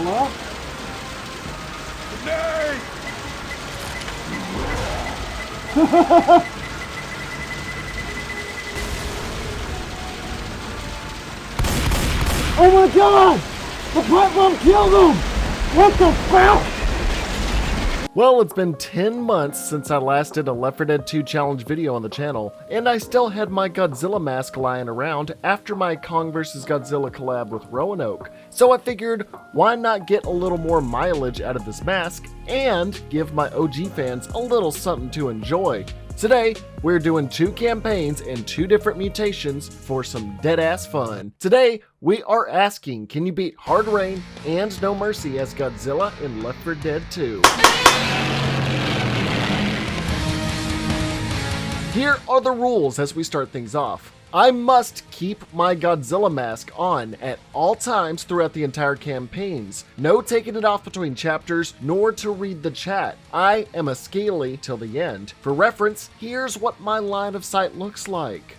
Hello? Oh my god! The pipe bomb killed him! What the fuck? Well, it's been 10 months since I last did a Left 4 Dead 2 challenge video on the channel, and I still had my Godzilla mask lying around after my Kong vs. Godzilla collab with Roanoke. So I figured, why not get a little more mileage out of this mask and give my OG fans a little something to enjoy. Today, we're doing 2 campaigns and 2 different mutations for some dead-ass fun. Today, we are asking, can you beat Hard Rain and No Mercy as Godzilla in Left 4 Dead 2? Here are the rules as we start things off. I must keep my Godzilla mask on at all times throughout the entire campaigns. No taking it off between chapters, nor to read the chat. I am a scaly till the end. For reference, here's what my line of sight looks like.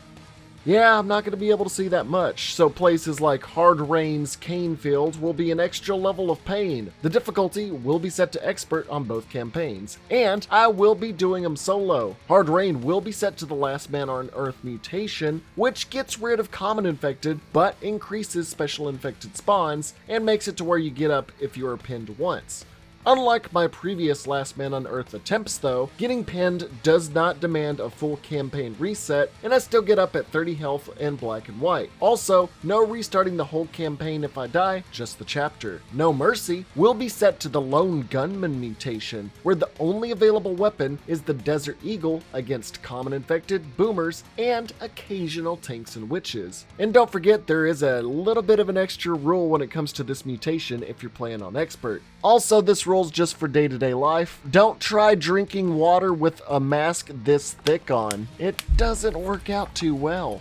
Yeah, I'm not going to be able to see that much, so places like Hard Rain's cane field will be an extra level of pain. The difficulty will be set to expert on both campaigns, and I will be doing them solo. Hard Rain will be set to the last man on Earth Mutation, which gets rid of common infected, but increases special infected spawns, and makes it to where you get up if you are pinned once. Unlike my previous Last Man on Earth attempts though, getting pinned does not demand a full campaign reset, and I still get up at 30 health and black and white. Also, no restarting the whole campaign if I die, just the chapter. No Mercy will be set to the lone gunman mutation, where the only available weapon is the Desert Eagle against common infected, boomers, and occasional tanks and witches. And don't forget, there is a little bit of an extra rule when it comes to this mutation if you're playing on expert. Also, this rules just for day-to-day life. Don't try drinking water with a mask this thick on. It doesn't work out too well.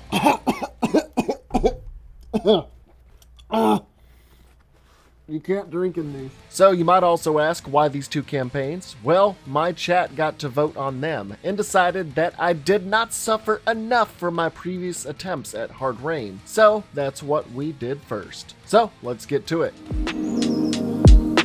You can't drink in these. So you might also ask, why these 2 campaigns? Well, my chat got to vote on them and decided that I did not suffer enough for my previous attempts at Hard Rain. So that's what we did first. So let's get to it.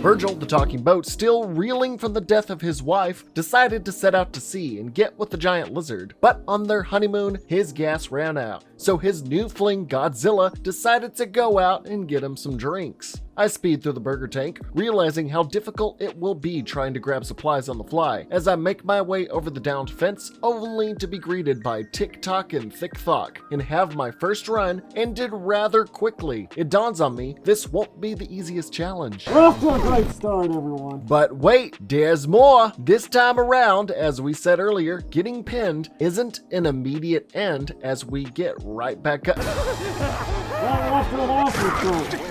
Virgil, the talking boat, still reeling from the death of his wife, decided to set out to sea and get with the giant lizard. But on their honeymoon, his gas ran out, so his new fling Godzilla decided to go out and get him some drinks. I speed through the burger tank, realizing how difficult it will be trying to grab supplies on the fly, as I make my way over the downed fence, only to be greeted by tick-tock and thick-thock, and have my first run ended rather quickly. It dawns on me, this won't be the easiest challenge. We're off to a great start, everyone. But wait, there's more! This time around, as we said earlier, getting pinned isn't an immediate end as we get right back up. Well, off to an awesome start.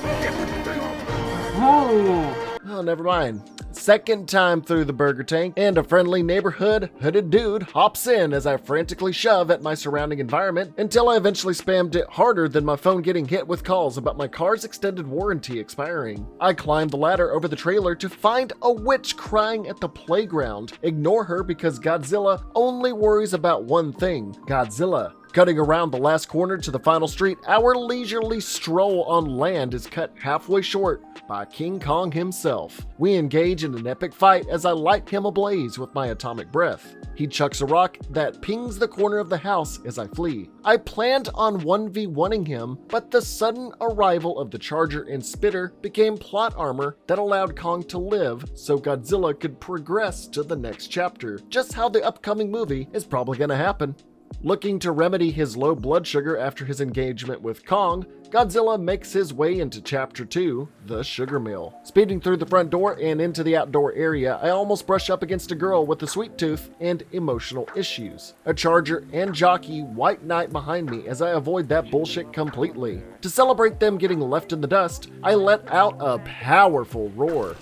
Hell yeah. Oh, never mind. Second time through the burger tank, and a friendly neighborhood hooded dude hops in as I frantically shove at my surrounding environment until I eventually spammed it harder than my phone getting hit with calls about my car's extended warranty expiring. I climbed the ladder over the trailer to find a witch crying at the playground. Ignore her because Godzilla only worries about one thing: Godzilla. Cutting around the last corner to the final street, our leisurely stroll on land is cut halfway short by King Kong himself. We engage in an epic fight as I light him ablaze with my atomic breath. He chucks a rock that pings the corner of the house as I flee. I planned on 1v1ing him, but the sudden arrival of the Charger and Spitter became plot armor that allowed Kong to live so Godzilla could progress to the next chapter. Just how the upcoming movie is probably gonna happen. Looking to remedy his low blood sugar after his engagement with Kong, Godzilla makes his way into Chapter 2, the Sugar Mill. Speeding through the front door and into the outdoor area, I almost brush up against a girl with a sweet tooth and emotional issues. A Charger and jockey White Knight behind me as I avoid that bullshit completely. To celebrate them getting left in the dust, I let out a powerful roar.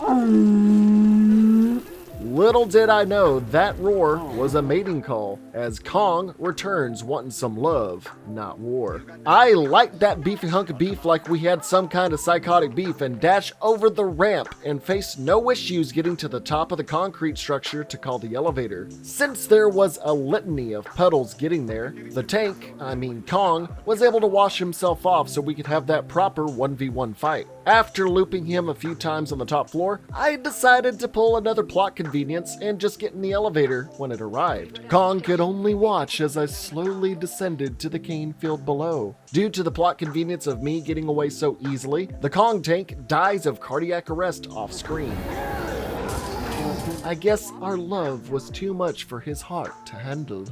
Little did I know that roar was a mating call, as Kong returns wanting some love, not war. I light that beefy hunk of beef like we had some kind of psychotic beef and dash over the ramp and face no issues getting to the top of the concrete structure to call the elevator. Since there was a litany of puddles getting there, the tank, Kong, was able to wash himself off so we could have that proper 1v1 fight. After looping him a few times on the top floor, I decided to pull another plot convenience and just get in the elevator when it arrived. Kong could only watch as I slowly descended to the cane field below. Due to the plot convenience of me getting away so easily, the Kong tank dies of cardiac arrest off screen. I guess our love was too much for his heart to handle.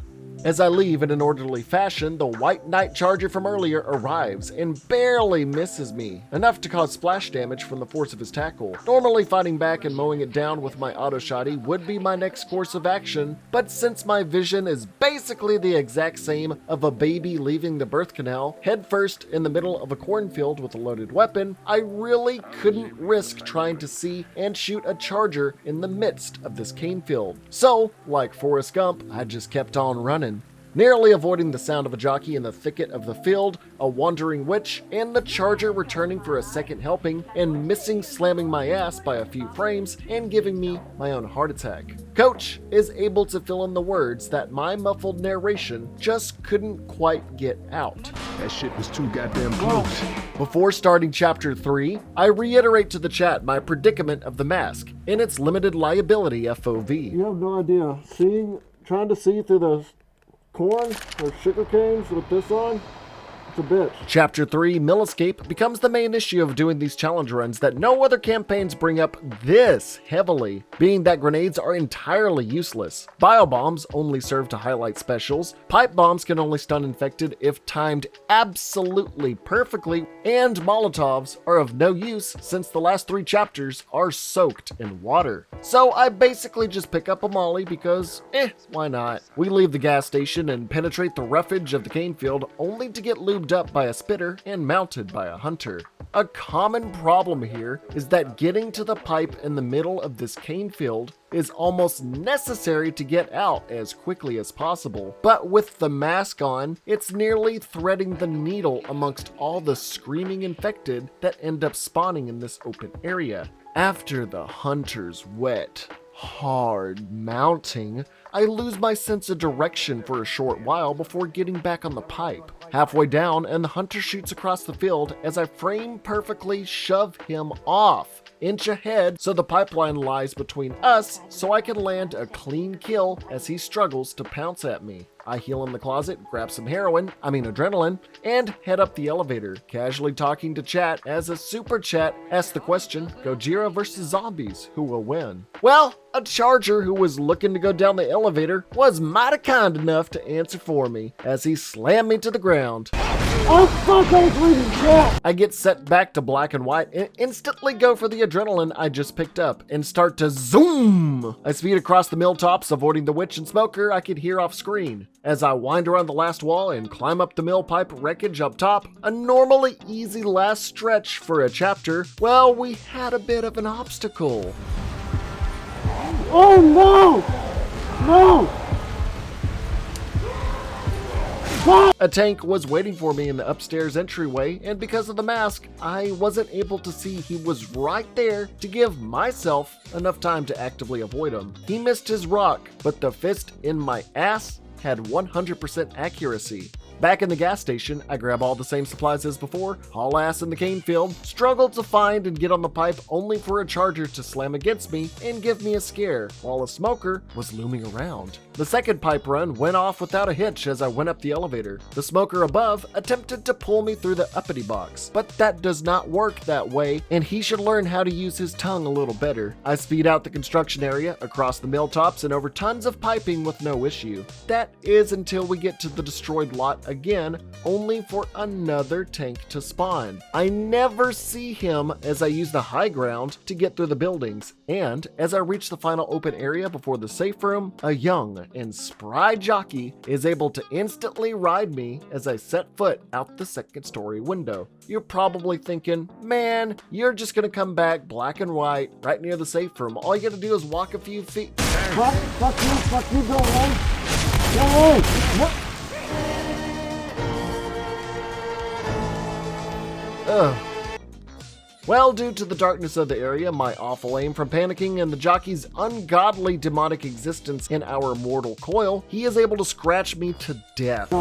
As I leave in an orderly fashion, the White Knight Charger from earlier arrives and barely misses me, enough to cause splash damage from the force of his tackle. Normally fighting back and mowing it down with my auto shotty would be my next course of action, but since my vision is basically the exact same of a baby leaving the birth canal, headfirst in the middle of a cornfield with a loaded weapon, I really couldn't risk trying to see and shoot a charger in the midst of this cane field. So, like Forrest Gump, I just kept on running. Narrowly avoiding the sound of a jockey in the thicket of the field, a wandering witch, and the charger returning for a second helping, and missing slamming my ass by a few frames and giving me my own heart attack. Coach is able to fill in the words that my muffled narration just couldn't quite get out. That shit was too goddamn close. Before starting Chapter 3, I reiterate to the chat my predicament of the mask in its limited liability FOV. You have no idea. Trying to see through the corn or sugar canes with this on, it's a bitch. Chapter 3, Mill Escape, becomes the main issue of doing these challenge runs that no other campaigns bring up this heavily, being that grenades are entirely useless. Biobombs only serve to highlight specials, pipe bombs can only stun infected if timed absolutely perfectly, and Molotovs are of no use since the last 3 chapters are soaked in water. So I basically just pick up a molly because, why not? We leave the gas station and penetrate the roughage of the cane field only to get lubed up by a spitter and mounted by a hunter. A common problem here is that getting to the pipe in the middle of this cane field is almost necessary to get out as quickly as possible. But with the mask on, it's nearly threading the needle amongst all the screaming infected that end up spawning in this open area. After the hunter's wet, hard mounting, I lose my sense of direction for a short while before getting back on the pipe. Halfway down, and the hunter shoots across the field as I frame perfectly shove him off, inch ahead so the pipeline lies between us so I can land a clean kill as he struggles to pounce at me. I heal in the closet, grab some adrenaline, and head up the elevator, casually talking to chat as a super chat asks the question, Gojira versus zombies, who will win? Well, a charger who was looking to go down the elevator was mighty kind enough to answer for me as he slammed me to the ground. Oh fuck, I was reading chat! I get set back to black and white and instantly go for the adrenaline I just picked up and start to zoom! I speed across the mill tops, avoiding the witch and smoker I could hear off screen. As I wind around the last wall and climb up the mill pipe wreckage up top, a normally easy last stretch for a chapter, well, we had a bit of an obstacle. Oh no! No! A tank was waiting for me in the upstairs entryway, and because of the mask, I wasn't able to see he was right there to give myself enough time to actively avoid him. He missed his rock, but the fist in my ass had 100% accuracy. Back in the gas station, I grab all the same supplies as before, haul ass in the cane field, struggle to find and get on the pipe only for a charger to slam against me and give me a scare, while a smoker was looming around. The second pipe run went off without a hitch as I went up the elevator. The smoker above attempted to pull me through the uppity box, but that does not work that way, and he should learn how to use his tongue a little better. I speed out the construction area, across the mill tops, and over tons of piping with no issue. That is until we get to the destroyed lot again, only for another tank to spawn. I never see him as I use the high ground to get through the buildings, and as I reach the final open area before the safe room, a young and spry jockey is able to instantly ride me as I set foot out the second story window. You're probably thinking, man, you're just gonna come back black and white right near the safe room. All you gotta do is walk a few feet. Fuck you, go away. Go away. What? Ugh. Well, due to the darkness of the area, my awful aim from panicking, and the jockey's ungodly demonic existence in our mortal coil, he is able to scratch me to death.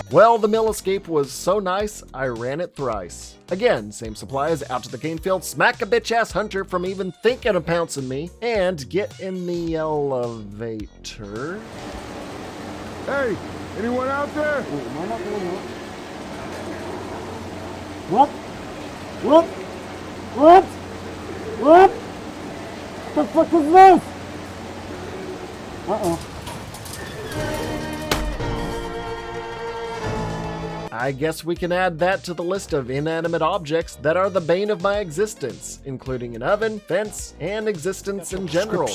Well, the mill escape was so nice, I ran it thrice. Again, same supplies, out to the cane field, smack a bitch-ass hunter from even thinking of pouncing me, and get in the elevator. Hey, anyone out there? Am I not going up? What? What? What? What? The fuck is this? Uh-oh. I guess we can add that to the list of inanimate objects that are the bane of my existence, including an oven, fence, and existence in general.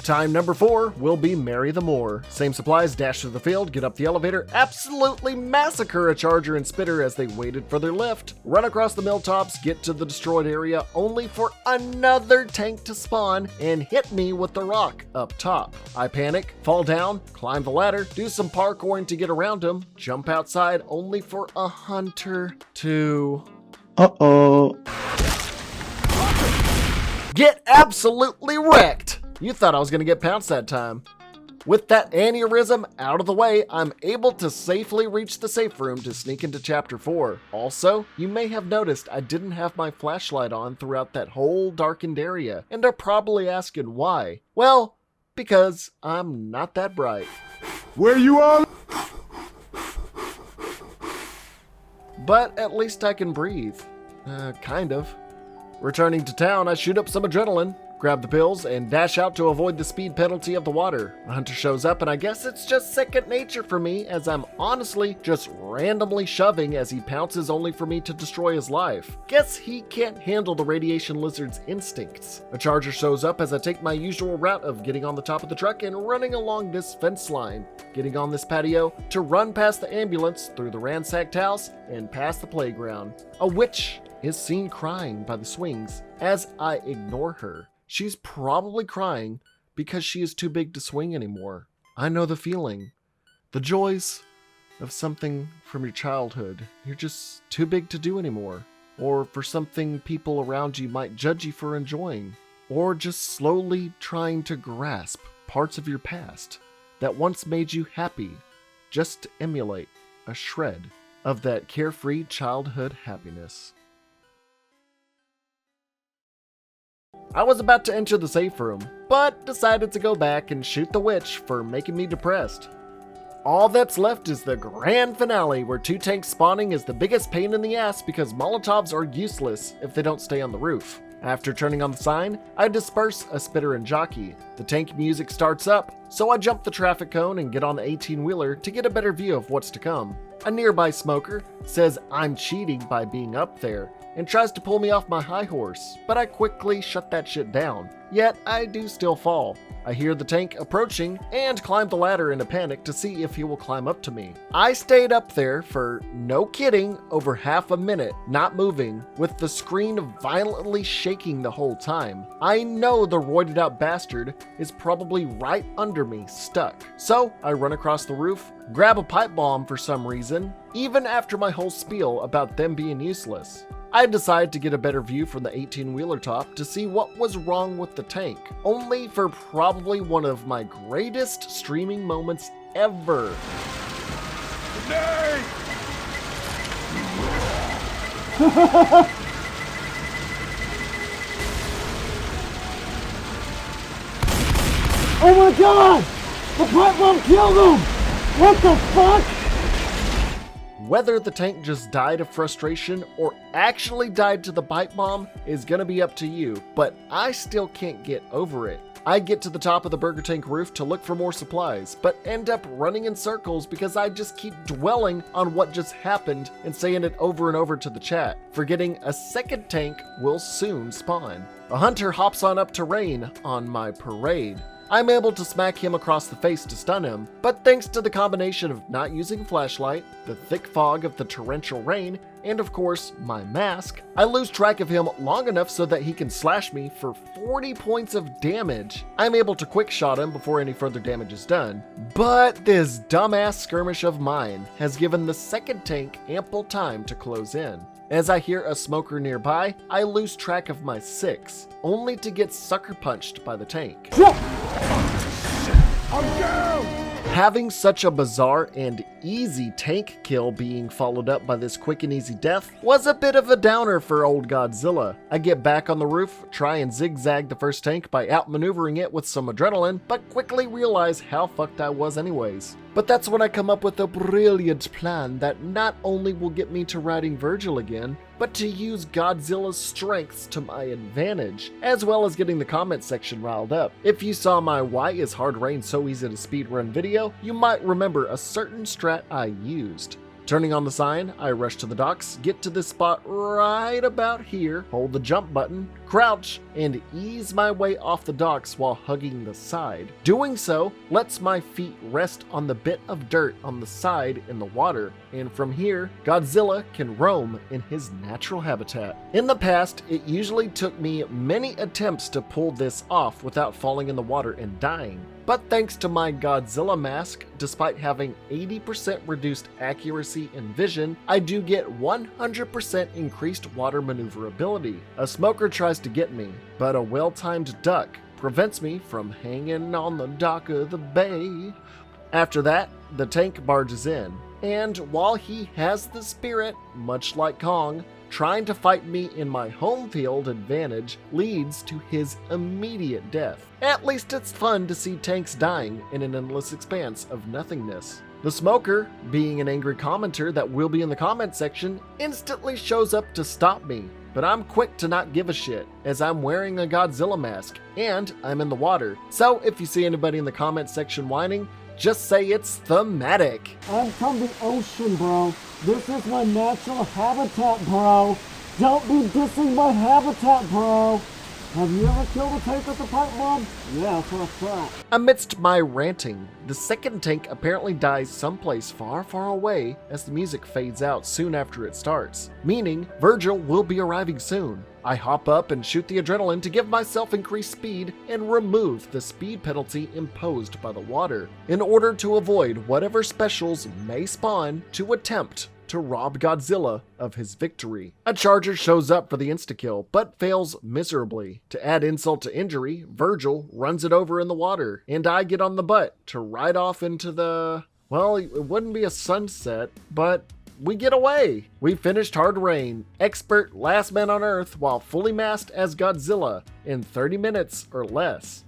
Time number 4 will be Marry the Moor. Same supplies, dash through the field, get up the elevator, absolutely massacre a charger and spitter as they waited for their lift, run across the mill tops, get to the destroyed area, only for another tank to spawn and hit me with the rock up top. I panic, fall down, climb the ladder, do some parkouring to get around him, jump outside, only for a hunter to... get absolutely wrecked! You thought I was going to get pounced that time. With that aneurysm out of the way, I'm able to safely reach the safe room to sneak into Chapter 4. Also, you may have noticed I didn't have my flashlight on throughout that whole darkened area, and are probably asking why. Well, because I'm not that bright. Where you are? But at least I can breathe. Kind of. Returning to town, I shoot up some adrenaline, grab the pills, and dash out to avoid the speed penalty of the water. A hunter shows up, and I guess it's just second nature for me, as I'm honestly just randomly shoving as he pounces only for me to destroy his life. Guess he can't handle the radiation lizard's instincts. A charger shows up as I take my usual route of getting on the top of the truck and running along this fence line, getting on this patio to run past the ambulance, through the ransacked house, and past the playground. A witch is seen crying by the swings as I ignore her. She's probably crying because she is too big to swing anymore. I know the feeling. The joys of something from your childhood. You're just too big to do anymore. Or for something people around you might judge you for enjoying. Or just slowly trying to grasp parts of your past that once made you happy, just to emulate a shred of that carefree childhood happiness. I was about to enter the safe room, but decided to go back and shoot the witch for making me depressed. All that's left is the grand finale, where 2 tanks spawning is the biggest pain in the ass because Molotovs are useless if they don't stay on the roof. After turning on the sign, I disperse a spitter and jockey. The tank music starts up, so I jump the traffic cone and get on the 18-wheeler to get a better view of what's to come. A nearby smoker says I'm cheating by being up there, and tries to pull me off my high horse, but I quickly shut that shit down. Yet I do still fall. I hear the tank approaching and climb the ladder in a panic to see if he will climb up to me. I stayed up there for, no kidding, over half a minute, not moving, with the screen violently shaking the whole time. I know the roided out bastard is probably right under me, stuck. So I run across the roof, grab a pipe bomb for some reason, even after my whole spiel about them being useless. I decide to get a better view from the 18-wheeler top to see what was wrong with the tank, only for probably one of my greatest streaming moments ever. Nay! Oh my god! The pipe bomb killed him! What the fuck? Whether the tank just died of frustration or actually died to the pipe bomb is gonna be up to you, but I still can't get over it. I get to the top of the Burger Tank roof to look for more supplies, but end up running in circles because I just keep dwelling on what just happened and saying it over and over to the chat, forgetting a second tank will soon spawn. A hunter hops on up to rain on my parade. I'm able to smack him across the face to stun him, but thanks to the combination of not using flashlight, the thick fog of the torrential rain, and of course, my mask, I lose track of him long enough so that he can slash me for 40 points of damage. I'm able to quick shot him before any further damage is done, but this dumbass skirmish of mine has given the second tank ample time to close in. As I hear a smoker nearby, I lose track of my 6, only to get sucker punched by the tank. I'm down! Having such a bizarre and easy tank kill being followed up by this quick and easy death was a bit of a downer for old Godzilla. I get back on the roof, try and zigzag the first tank by outmaneuvering it with some adrenaline, but quickly realize how fucked I was anyways. But that's when I come up with a brilliant plan that not only will get me to riding Virgil again, but to use Godzilla's strengths to my advantage, as well as getting the comment section riled up. If you saw my Why is Hard Rain So Easy to Speedrun video, you might remember a certain strat I used. Turning on the sign, I rush to the docks, get to this spot right about here, hold the jump button, crouch, and ease my way off the docks while hugging the side. Doing so lets my feet rest on the bit of dirt on the side in the water, and from here, Godzilla can roam in his natural habitat. In the past, it usually took me many attempts to pull this off without falling in the water and dying. But thanks to my Godzilla Mask, despite having 80% reduced accuracy and vision, I do get 100% increased water maneuverability. A smoker tries to get me, but a well-timed duck prevents me from hanging on the dock of the bay. After that, the tank barges in, and while he has the spirit, much like Kong, trying to fight me in my home field advantage leads to his immediate death. At least it's fun to see tanks dying in an endless expanse of nothingness. The smoker, being an angry commenter that will be in the comment section, instantly shows up to stop me. But I'm quick to not give a shit, as I'm wearing a Godzilla mask, and I'm in the water. So if you see anybody in the comment section whining, just say it's thematic. I'm from the ocean, bro. This is my natural habitat, bro. Don't be dissing my habitat, bro. Have you ever killed a tank with a pipe bomb? Yeah, for a fact. Amidst my ranting, the second tank apparently dies someplace far, far away as the music fades out soon after it starts, meaning Virgil will be arriving soon. I hop up and shoot the adrenaline to give myself increased speed and remove the speed penalty imposed by the water, in order to avoid whatever specials may spawn to attempt to rob Godzilla of his victory. A charger shows up for the insta-kill, but fails miserably. To add insult to injury, Virgil runs it over in the water, and I get on the butt to ride off into the... well, it wouldn't be a sunset, but we get away. We finished Hard Rain, expert last man on Earth, while fully masked as Godzilla in 30 minutes or less.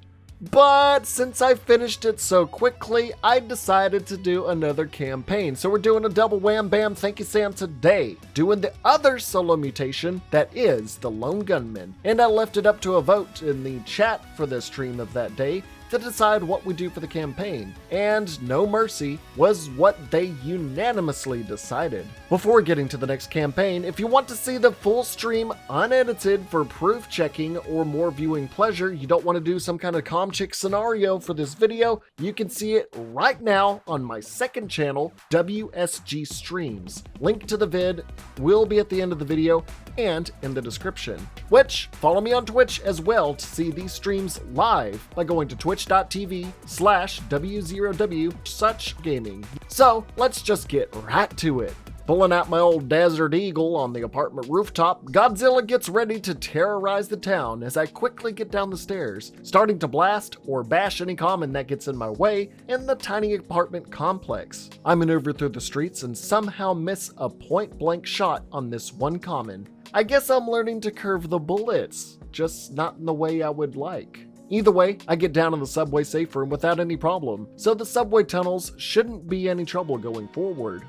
But since I finished it so quickly, I decided to do another campaign. So we're doing a double wham bam thank you Sam today, doing the other solo mutation that is the Lone Gunman. And I left it up to a vote in the chat for the stream of that day to decide what we do for the campaign, and No Mercy was what they unanimously decided. Before getting to the next campaign, if you want to see the full stream unedited for proof checking or more viewing pleasure, you don't want to do some kind of com chick scenario for this video, you can see it right now on my second channel, WSG Streams. Link to the vid will be at the end of the video and in the description. Which, follow me on Twitch as well to see these streams live by going to twitch.tv/W0W such gaming. So let's just get right to it. Pulling out my old Desert Eagle on the apartment rooftop, Godzilla gets ready to terrorize the town as I quickly get down the stairs, starting to blast or bash any common that gets in my way in the tiny apartment complex. I maneuver through the streets and somehow miss a point-blank shot on this one common. I guess I'm learning to curve the bullets, just not in the way I would like. Either way, I get down in the subway safe room without any problem, so the subway tunnels shouldn't be any trouble going forward.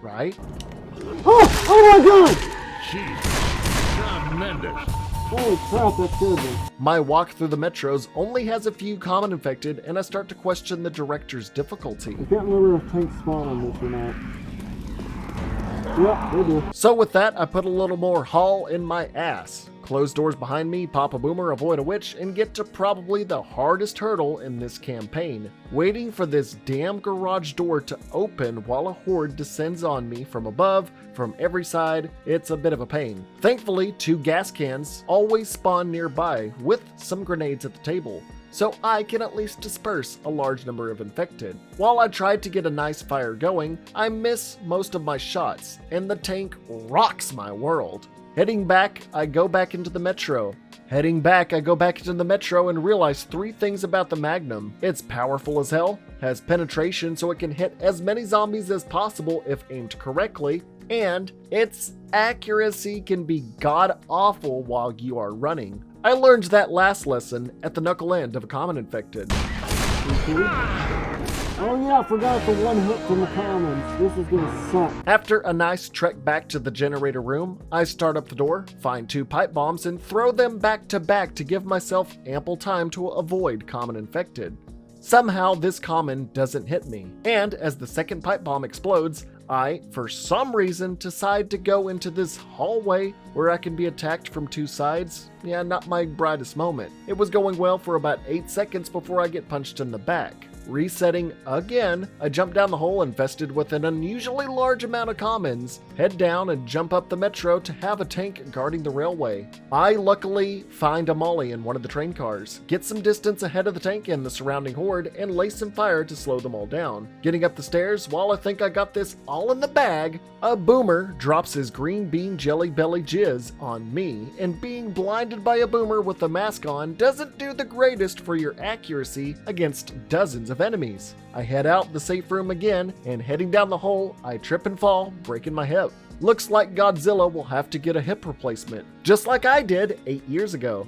Right? Oh my god! Jeez, tremendous. Holy crap, that scared me. My walk through the metros only has a few common infected, and I start to question the director's difficulty. I can't remember if tanks spawn on this or not. Yep, they do. So with that, I put a little more haul in my ass. Close doors behind me, pop a boomer, avoid a witch, and get to probably the hardest hurdle in this campaign. Waiting for this damn garage door to open while a horde descends on me from above, from every side. It's a bit of a pain. Thankfully, 2 gas cans always spawn nearby with some grenades at the table, so I can at least disperse a large number of infected. While I tried to get a nice fire going, I miss most of my shots, and the tank rocks my world. Heading back, I go back into the metro. And realize 3 things about the Magnum. It's powerful as hell, has penetration so it can hit as many zombies as possible if aimed correctly, and its accuracy can be god-awful while you are running. I learned that last lesson at the knuckle end of a common infected. Oh yeah, I forgot the 1 hit from the commons. This is gonna suck. After a nice trek back to the generator room, I start up the door, find 2 pipe bombs, and throw them back to back to give myself ample time to avoid common infected. Somehow this common doesn't hit me, and as the second pipe bomb explodes, I, for some reason, decide to go into this hallway where I can be attacked from 2 sides. Yeah, not my brightest moment. It was going well for about 8 seconds before I get punched in the back. Resetting again, I jump down the hole infested with an unusually large amount of commons, head down and jump up the metro to have a tank guarding the railway. I luckily find a molly in one of the train cars, get some distance ahead of the tank and the surrounding horde, and lay some fire to slow them all down. Getting up the stairs, while I think I got this all in the bag, a boomer drops his green bean jelly belly jizz on me, and being blinded by a boomer with a mask on doesn't do the greatest for your accuracy against dozens of enemies. I head out the safe room again, and heading down the hole, I trip and fall, breaking my hip. Looks like Godzilla will have to get a hip replacement, just like I did 8 years ago.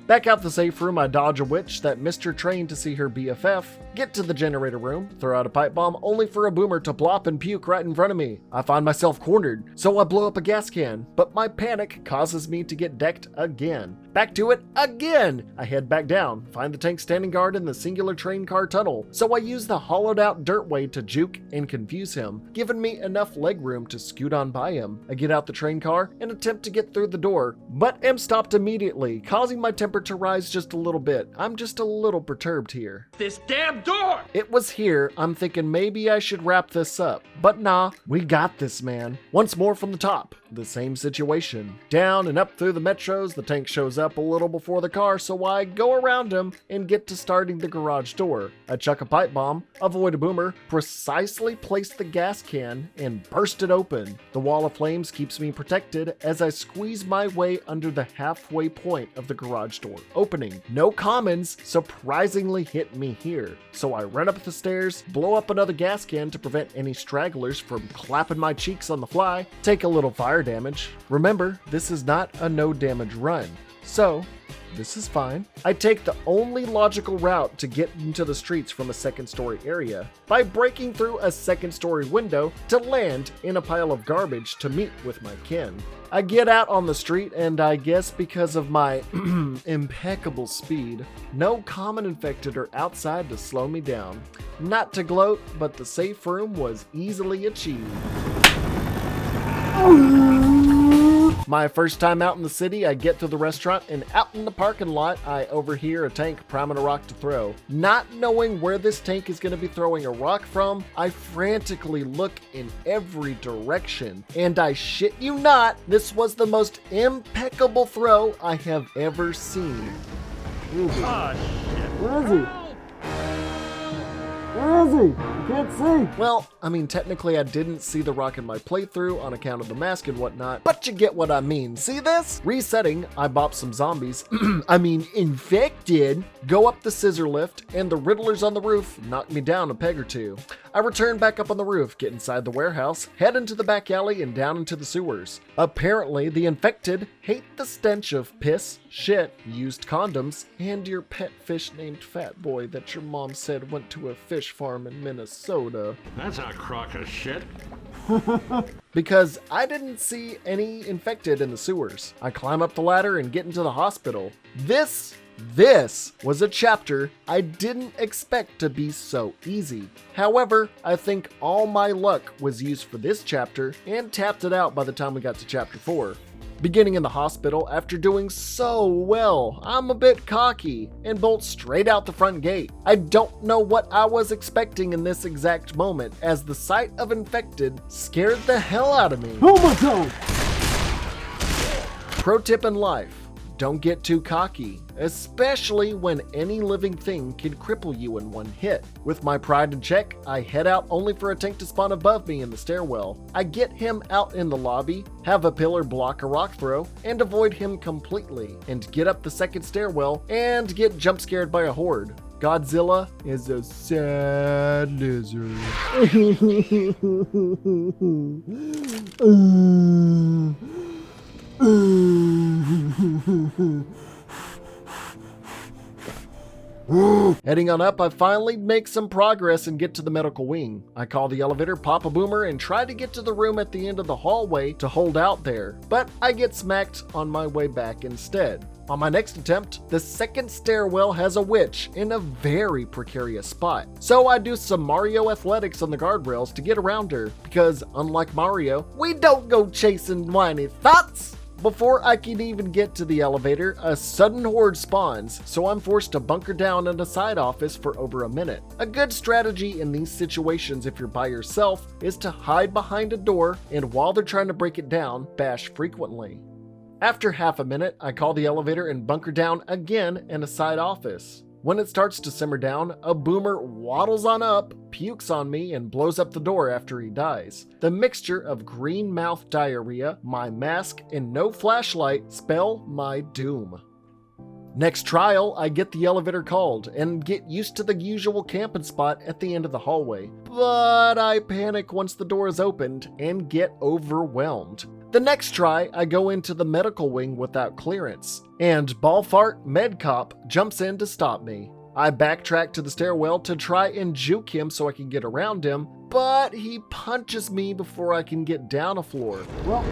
Back out the safe room, I dodge a witch that missed her train to see her BFF, get to the generator room, throw out a pipe bomb only for a boomer to plop and puke right in front of me. I find myself cornered, so I blow up a gas can, but my panic causes me to get decked again. Back to it again! I head back down, find the tank standing guard in the singular train car tunnel, so I use the hollowed out dirt way to juke and confuse him, giving me enough leg room to scoot on by him. I get out the train car and attempt to get through the door, but am stopped immediately, causing my temper to rise just a little bit. I'm just a little perturbed here. This damn door! It was here, I'm thinking maybe I should wrap this up. But nah, we got this, man. Once more from the top, the same situation. Down and up through the metros, the tank shows up a little before the car, so I go around him and get to starting the garage door. I chuck a pipe bomb, avoid a boomer, precisely place the gas can, and burst it open. The wall of flames keeps me protected as I squeeze my way under the halfway point of the garage door opening. No commons surprisingly hit me here, so I run up the stairs, blow up another gas can to prevent any stragglers from clapping my cheeks on the fly, take a little fire damage. Remember, this is not a no damage run, so this is fine. I take the only logical route to get into the streets from a second story area by breaking through a second story window to land in a pile of garbage to meet with my kin. I get out on the street, and I guess because of my impeccable speed, no common infected are outside to slow me down. Not to gloat, but the safe room was easily achieved. My first time out in the city, I get to the restaurant, and out in the parking lot, I overhear a tank priming a rock to throw. Not knowing where this tank is going to be throwing a rock from, I frantically look in every direction. And I shit you not, this was the most impeccable throw I have ever seen. Oh, shit. Where is he? Where is he? I can't see. Well, I mean, technically I didn't see the rock in my playthrough on account of the mask and whatnot, but you get what I mean. See this? Resetting, I bop some zombies, infected, go up the scissor lift, and the riddlers on the roof knock me down a peg or two. I return back up on the roof, get inside the warehouse, head into the back alley and down into the sewers. Apparently, the infected hate the stench of piss, shit, used condoms, and your pet fish named Fat Boy that your mom said went to a fish farm in Minnesota. That's a crock of shit. because I didn't see any infected in the sewers. I climb up the ladder and get into the hospital. This was a chapter I didn't expect to be so easy. However, I think all my luck was used for this chapter and tapped it out by the time we got to chapter 4. Beginning in the hospital, after doing so well, I'm a bit cocky and bolt straight out the front gate. I don't know what I was expecting in this exact moment, as the sight of infected scared the hell out of me. Oh my god! Pro tip in life: don't get too cocky, especially when any living thing can cripple you in one hit. With my pride in check, I head out only for a tank to spawn above me in the stairwell. I get him out in the lobby, have a pillar block a rock throw, and avoid him completely, and get up the second stairwell and get jump scared by a horde. Godzilla is a sad lizard. Heading on up, I finally make some progress and get to the medical wing. I call the elevator, pop a boomer, and try to get to the room at the end of the hallway to hold out there, but I get smacked on my way back instead. On my next attempt, the second stairwell has a witch in a very precarious spot. So I do some Mario athletics on the guardrails to get around her, because unlike Mario, we don't go chasing whiny thoughts. Before I can even get to the elevator, a sudden horde spawns, so I'm forced to bunker down in a side office for over a minute. A good strategy in these situations if you're by yourself is to hide behind a door and while they're trying to break it down, bash frequently. After half a minute, I call the elevator and bunker down again in a side office. When it starts to simmer down, a boomer waddles on up, pukes on me, and blows up the door after he dies. The mixture of green mouth diarrhea, my mask, and no flashlight spell my doom. Next trial, I get the elevator called and get used to the usual camping spot at the end of the hallway. But I panic once the door is opened and get overwhelmed. The next try, I go into the medical wing without clearance, and Ballfart Medcop jumps in to stop me. I backtrack to the stairwell to try and juke him so I can get around him, but he punches me before I can get down a floor. Well,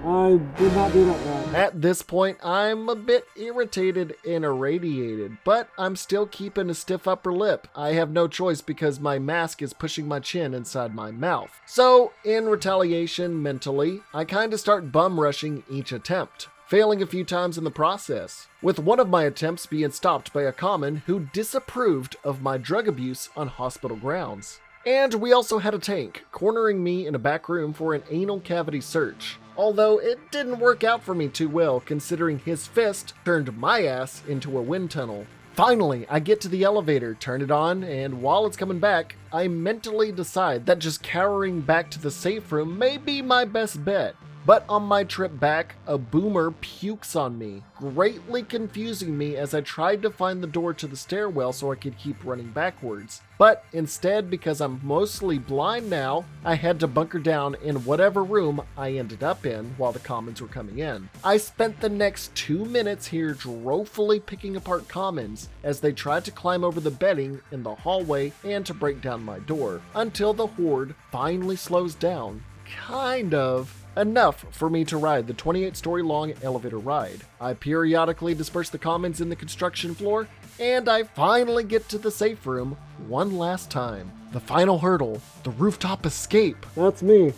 I did not do that right. At this point, I'm a bit irritated and irradiated, but I'm still keeping a stiff upper lip. I have no choice because my mask is pushing my chin inside my mouth. So, in retaliation mentally, I kinda start bum rushing each attempt, failing a few times in the process, with one of my attempts being stopped by a common who disapproved of my drug abuse on hospital grounds. And we also had a tank cornering me in a back room for an anal cavity search. Although it didn't work out for me too well considering his fist turned my ass into a wind tunnel. Finally, I get to the elevator, turn it on, and while it's coming back, I mentally decide that just cowering back to the safe room may be my best bet. But on my trip back, a boomer pukes on me, greatly confusing me as I tried to find the door to the stairwell so I could keep running backwards. But instead, because I'm mostly blind now, I had to bunker down in whatever room I ended up in while the commons were coming in. I spent the next 2 minutes here drofully picking apart commons as they tried to climb over the bedding in the hallway and to break down my door, until the horde finally slows down, kind of. Enough for me to ride the 28-story long elevator ride. I periodically disperse the commons in the construction floor, and I finally get to the safe room one last time. The final hurdle, the rooftop escape. That's me.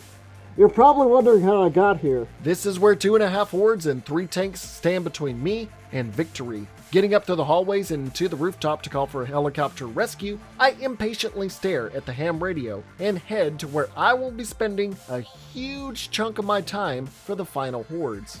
You're probably wondering how I got here. This is where 2.5 hordes and 3 tanks stand between me and victory. Getting up through the hallways and to the rooftop to call for a helicopter rescue, I impatiently stare at the ham radio and head to where I will be spending a huge chunk of my time for the final hordes.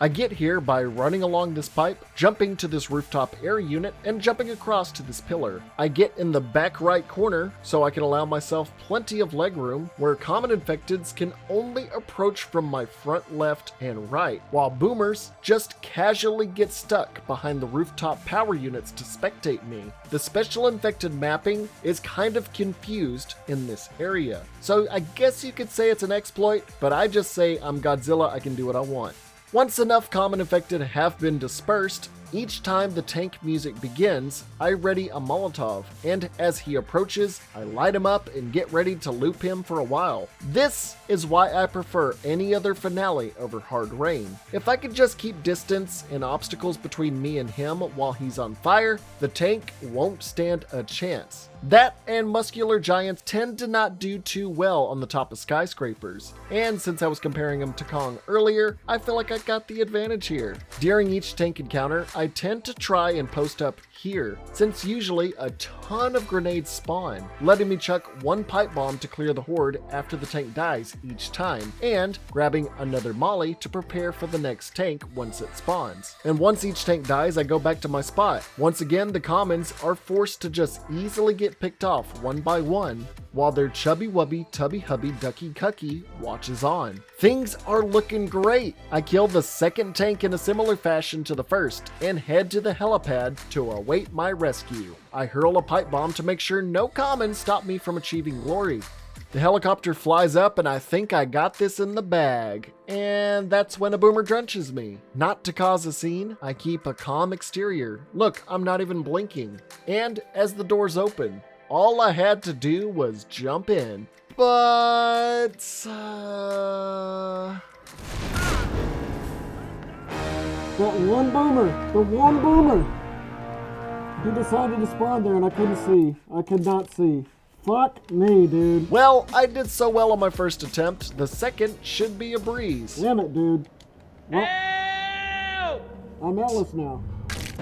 I get here by running along this pipe, jumping to this rooftop air unit, and jumping across to this pillar. I get in the back right corner so I can allow myself plenty of legroom where common infecteds can only approach from my front left and right, while boomers just casually get stuck behind the rooftop power units to spectate me. The special infected mapping is kind of confused in this area, so I guess you could say it's an exploit, but I just say I'm Godzilla, I can do what I want. Once enough common infected have been dispersed, Each time the tank music begins, I ready a Molotov, and as he approaches, I light him up and get ready to loop him for a while. This is why I prefer any other finale over Hard Rain. If I could just keep distance and obstacles between me and him while he's on fire, the tank won't stand a chance. That and muscular giants tend to not do too well on the top of skyscrapers, and since I was comparing him to Kong earlier, I feel like I got the advantage here. During each tank encounter, I tend to try and post up here, since usually a ton of grenades spawn, letting me chuck one pipe bomb to clear the horde after the tank dies each time, and grabbing another molly to prepare for the next tank once it spawns. And once each tank dies, I go back to my spot. Once again, the commons are forced to just easily get picked off one by one, while their chubby wubby tubby hubby ducky cucky watches on. Things are looking great. I kill the second tank in a similar fashion to the first and head to the helipad to await my rescue. I hurl a pipe bomb to make sure no commons stop me from achieving glory. The helicopter flies up and I think I got this in the bag. And that's when a boomer drenches me. Not to cause a scene, I keep a calm exterior. Look, I'm not even blinking. And as the doors open, all I had to do was jump in. But... That one boomer! The one boomer! He decided to spawn there and I couldn't see. I could not see. Fuck me, dude. Well, I did so well on my first attempt, the second should be a breeze. Damn it, dude. Well, Help! I'm Ellis now.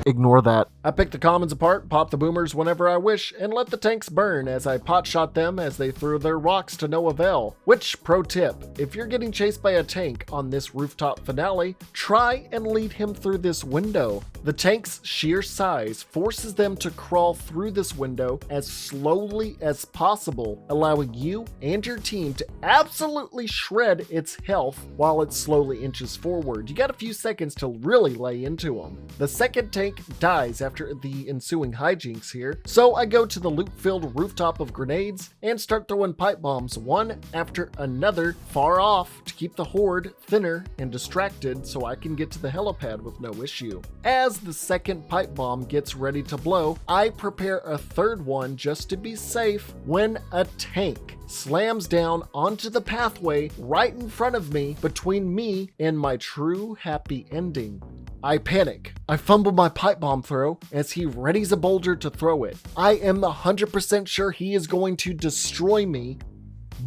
Ignore that. I pick the commons apart, pop the boomers whenever I wish, and let the tanks burn as I potshot them as they threw their rocks to no avail. Which, pro tip, if you're getting chased by a tank on this rooftop finale, try and lead him through this window. The tank's sheer size forces them to crawl through this window as slowly as possible, allowing you and your team to absolutely shred its health while it slowly inches forward. You got a few seconds to really lay into them. The second tank dies after the ensuing hijinks here, so I go to the loot-filled rooftop of grenades and start throwing pipe bombs one after another far off to keep the horde thinner and distracted so I can get to the helipad with no issue. As the second pipe bomb gets ready to blow, I prepare a third one just to be safe when a tank slams down onto the pathway right in front of me between me and my true happy ending. I panic. I fumble my pipe bomb throw as he readies a boulder to throw it. I am 100% sure he is going to destroy me,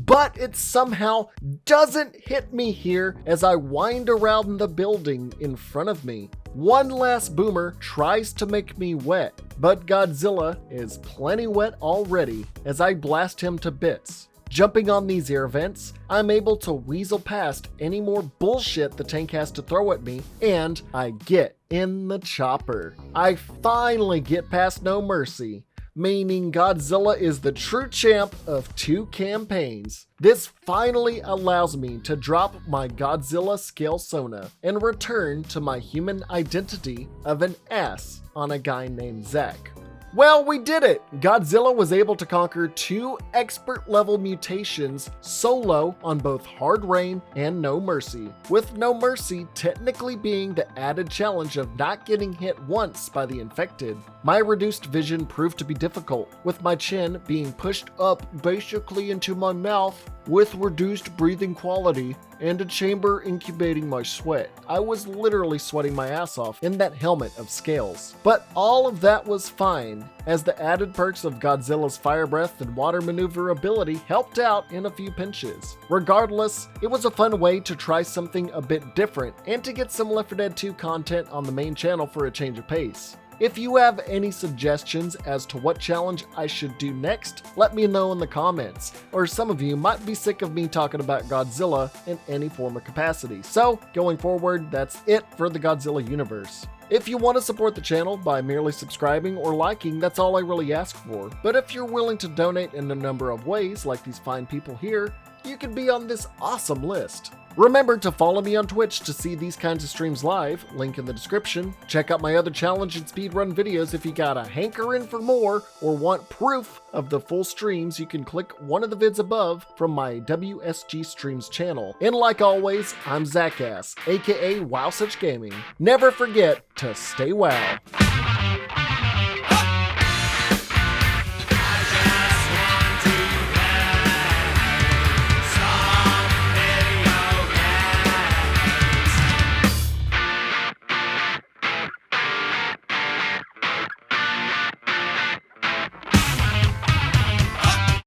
but it somehow doesn't hit me here as I wind around the building in front of me. One last boomer tries to make me wet, but Godzilla is plenty wet already as I blast him to bits. Jumping on these air vents, I'm able to weasel past any more bullshit the tank has to throw at me, and I get in the chopper. I finally get past No Mercy, meaning Godzilla is the true champ of 2 campaigns. This finally allows me to drop my Godzilla scale Sona and return to my human identity of an ass on a guy named Zach. Well, we did it! Godzilla was able to conquer 2 expert level mutations solo on both Hard Rain and No Mercy, with No Mercy technically being the added challenge of not getting hit once by the infected. My reduced vision proved to be difficult, with my chin being pushed up basically into my mouth with reduced breathing quality and a chamber incubating my sweat. I was literally sweating my ass off in that helmet of scales. But all of that was fine, as the added perks of Godzilla's fire breath and water maneuverability helped out in a few pinches. Regardless, it was a fun way to try something a bit different and to get some Left 4 Dead 2 content on the main channel for a change of pace. If you have any suggestions as to what challenge I should do next, let me know in the comments, or some of you might be sick of me talking about Godzilla in any form or capacity. So, going forward, that's it for the Godzilla universe. If you want to support the channel by merely subscribing or liking, that's all I really ask for. But if you're willing to donate in a number of ways, like these fine people here, you could be on this awesome list. Remember to follow me on Twitch to see these kinds of streams live, link in the description. Check out my other challenge and speedrun videos if you got a hankering for more or want proof of the full streams. You can click one of the vids above from my WSG Streams channel. And like always, I'm Zackass, aka Wow Such Gaming. Never forget to stay wow.